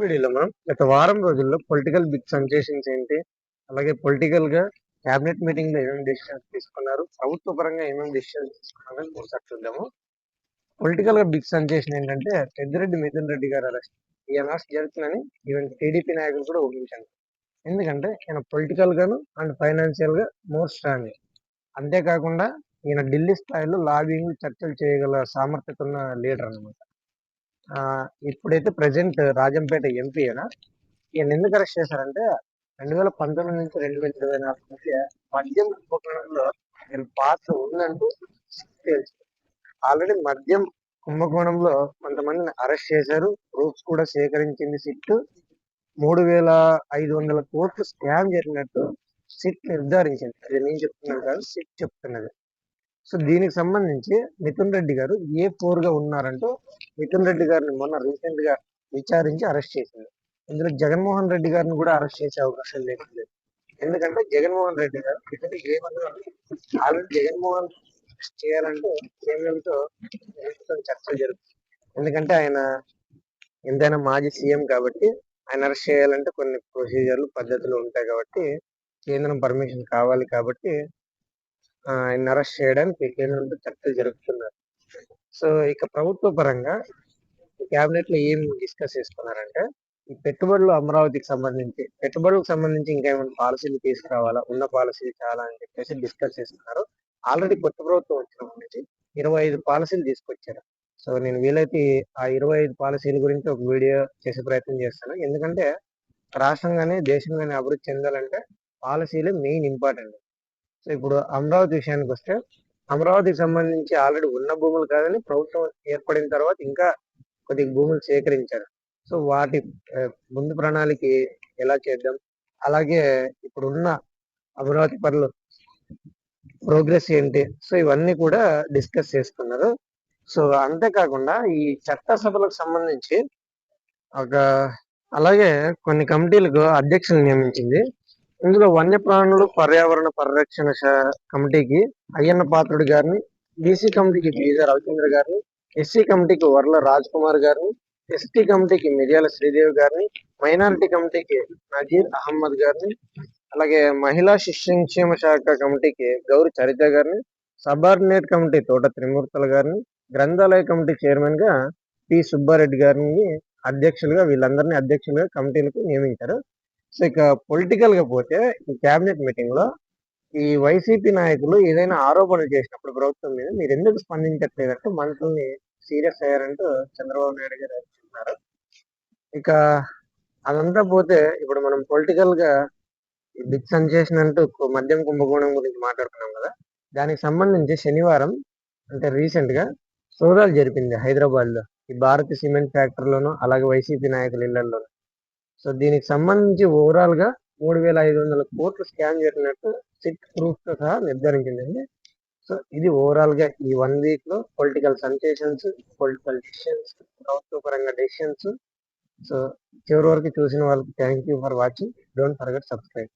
వీడియోలో మనం గత వారం రోజుల్లో పొలిటికల్ బిగ్ సెన్సేషన్స్ ఏంటి, అలాగే పొలిటికల్ గా క్యాబినెట్ మీటింగ్ లో ఏమేమి డెసిషన్స్ తీసుకున్నారు, ప్రభుత్వ పరంగా ఏమేమి డెసిషన్స్ తీసుకున్నారు ఒకసారి చూద్దాము. పొలిటికల్ గా బిగ్ సెన్సేషన్ ఏంటంటే పెద్దిరెడ్డి మిథున్ రెడ్డి గారు అరెస్ట్. ఈ అరెస్ట్ జరుగుతుందని ఈవెన్ టీడీపీ నాయకులు కూడా ఊహించారు. ఎందుకంటే ఈయన పొలిటికల్ గాను అండ్ ఫైనాన్షియల్ గా మోర్ స్ట్రాంగ్. అంతేకాకుండా ఈయన ఢిల్లీ స్థాయిలో లాబింగ్ చర్చలు చేయగల సామర్థ్యత ఉన్న లీడర్ అనమాట. ఇప్పుడైతే ప్రజెంట్ రాజంపేట ఎంపీ అయినా ఈయన ఎందుకు అరెస్ట్ చేశారంటే 2019 నుంచి 2024 మధ్య మద్యం కుంభకోణంలో ఈయన పాత్ర ఉందంటూ తెలుసు. ఆల్రెడీ మద్యం కుంభకోణంలో కొంతమందిని అరెస్ట్ చేశారు. ప్రూఫ్స్ కూడా సేకరించింది సిట్. 3,500 కోట్లు స్కామ్ జరిగినట్టు సిట్ నిర్ధారించింది. అది నేను చెప్తున్నాను కాదు, సిట్ చెప్తున్నది. సో దీనికి సంబంధించి మిథున్ రెడ్డి గారు A4 గా ఉన్నారంటూ మిథున్ రెడ్డి గారిని మొన్న రీసెంట్ గా విచారించి అరెస్ట్ చేసింది. ఇందులో జగన్మోహన్ రెడ్డి గారిని కూడా అరెస్ట్ చేసే అవకాశం లేదు. ఎందుకంటే జగన్మోహన్ రెడ్డి గారు ఇతని ఆల్రెడీ జగన్మోహన్ చేయాలంటే కేంద్రంతో చర్చలు జరుగుతుంది. ఎందుకంటే ఆయన ఎంతైనా మాజీ సీఎం కాబట్టి ఆయన అరెస్ట్ చేయాలంటే కొన్ని ప్రొసీజర్లు పద్ధతులు ఉంటాయి కాబట్టి కేంద్రం పర్మిషన్ కావాలి కాబట్టి ఆయన అరెస్ట్ చేయడానికి కేంద్రంతో చర్చలు జరుపుతున్నారు. సో ఇక ప్రభుత్వ పరంగా క్యాబినెట్ లో ఏం డిస్కస్ చేసుకున్నారంటే ఈ అమరావతికి పెట్టుబడులకు సంబంధించి ఇంకా ఏమైనా పాలసీలు తీసుకురావాలా, ఉన్న పాలసీలు చాలా అని చెప్పేసి డిస్కస్ చేస్తున్నారు. ఆల్రెడీ కొత్త ప్రభుత్వం వచ్చినప్పటి నుంచి 25 పాలసీలు తీసుకొచ్చారు. సో నేను వీలైతే ఆ 25 పాలసీల గురించి ఒక వీడియో చేసే ప్రయత్నం చేస్తాను. ఎందుకంటే రాష్ట్రం కానీ దేశం కానీ అభివృద్ధి చెందాలంటే పాలసీలే మెయిన్ ఇంపార్టెంట్. సో ఇప్పుడు అమరావతి విషయానికి వస్తే అమరావతికి సంబంధించి ఆల్రెడీ ఉన్న భూములు కాదని ప్రభుత్వం ఏర్పడిన తర్వాత ఇంకా కొద్దిగా భూములు సేకరించారు. సో వాటి ముందు ప్రణాళిక ఎలా చేద్దాం, అలాగే ఇప్పుడున్న అమరావతి పనులు ప్రోగ్రెస్ ఏంటి, సో ఇవన్నీ కూడా డిస్కస్ చేసుకున్నారు. సో అంతేకాకుండా ఈ చట్టసభలకు సంబంధించి అలాగే కొన్ని కమిటీలకు అధ్యక్షులు నియమించింది. ఇందులో వన్యప్రాణులు పర్యావరణ పరిరక్షణ కమిటీకి అయ్యన్న పాత్రుడు గారిని, బీసీ కమిటీకి బీజా రవిచంద్ర గారిని, ఎస్సీ కమిటీకి వర్ల రాజ్ కుమార్ గారిని, ఎస్టీ కమిటీకి మిర్యాల శ్రీదేవి గారిని, మైనారిటీ కమిటీకి నజీర్ అహ్మద్ గారిని, అలాగే మహిళా శిశు సంక్షేమ శాఖ కమిటీకి గౌరి చరిత గారిని, సబార్డినేట్ కమిటీ తోట త్రిమూర్తుల గారిని, గ్రంథాలయ కమిటీ చైర్మన్ గా పి సుబ్బారెడ్డి గారిని అధ్యక్షులుగా వీళ్ళందరినీ అధ్యక్షులుగా కమిటీలకు నియమించారు. సో ఇక పొలిటికల్ గా పోతే ఈ క్యాబినెట్ మీటింగ్ లో ఈ వైసీపీ నాయకులు ఏదైనా ఆరోపణలు చేసినప్పుడు ప్రభుత్వం మీద మీరు ఎందుకు స్పందించట్లేదంటే మంత్రుల్ని సీరియస్ అయ్యారంటూ చంద్రబాబు నాయుడు గారు చెప్తున్నారు. ఇక అదంతా పోతే ఇప్పుడు మనం పొలిటికల్ గా బిగ్ సెన్సేషన్ అంటూ మద్యం కుంభకోణం గురించి మాట్లాడుకున్నాం కదా. దానికి సంబంధించి శనివారం అంటే రీసెంట్ గా సోదాలు జరిపింది హైదరాబాద్ లో ఈ భారతి సిమెంట్ ఫ్యాక్టరీలోను, అలాగే వైసీపీ నాయకుల ఇళ్లలోను. సో దీనికి సంబంధించి ఓవరాల్ గా 3,500 కోట్లు స్కామ్ జరిగినట్టు సిట్ ప్రూఫ్ తో సహా నిర్ధారించిందండి. సో ఇది ఓవరాల్ గా ఈ 1 వీక్ లో పొలిటికల్ సెన్సేషన్స్, పొలిటికల్ డిసిషన్స్, ప్రభుత్వ పరంగా డెసిషన్స్. సో చివరి వరకు చూసిన వాళ్ళకి thank you for watching. Don't forget subscribe.